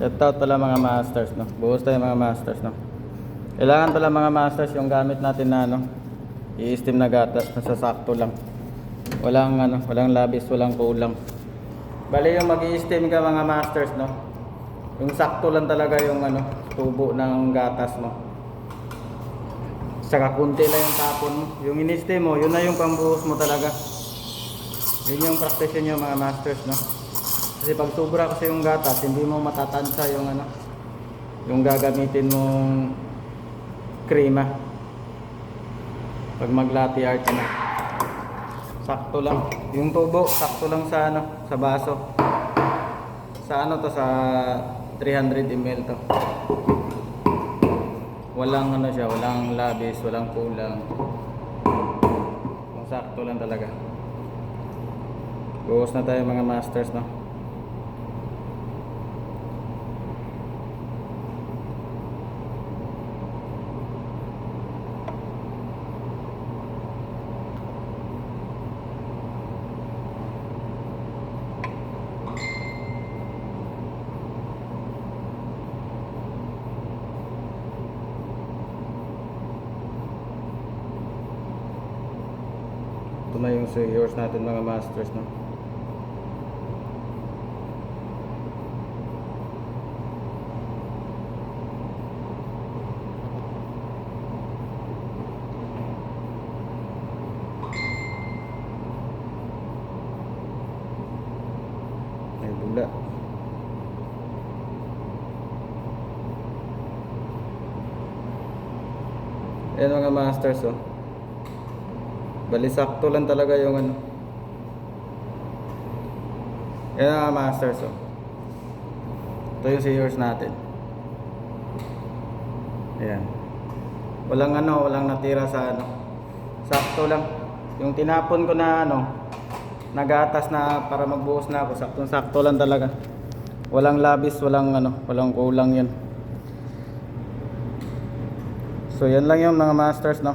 Shout out pala mga masters, no. Buhos tayo mga masters, no. Kailangan pala mga masters yung gamit natin na ano, i-steam na gatas, nasasakto lang. Walang ano, walang labis, walang kulang. Bali yung mag-i-steam ka mga masters, no. Yung sakto lang talaga yung ano, tubo ng gatas mo. Saka kunti lang yung tapon mo. Yung in-steam mo, yun na yung pambuhos mo talaga. Yun yung practice nyo mga masters, no. Kasi pag sobra kasi yung gatas, hindi mo matatansa yung ano, yung gagamitin mong krema pag mag-latte art na. Sakto lang yung tubo, sakto lang sa ano, sa baso. Sa ano to, sa 300 ml to. Walang ano siya, walang labis, walang kulang. Sakto lang talaga. Buhos na tayo mga masters, no. Ito na yung yours natin mga masters, no. May bula. Ayan mga masters, oh. Bali sakto lang talaga yung ano. Ayan mga masters, oh. Ito yung yours natin. Ayan. Walang ano, walang natira sa ano. Sakto lang. Yung tinapon ko na ano, nagatas na para magbuhos na ako, saktong-sakto lang talaga. Walang labis, walang ano, walang kulang 'yun. So yan lang yung mga masters, no.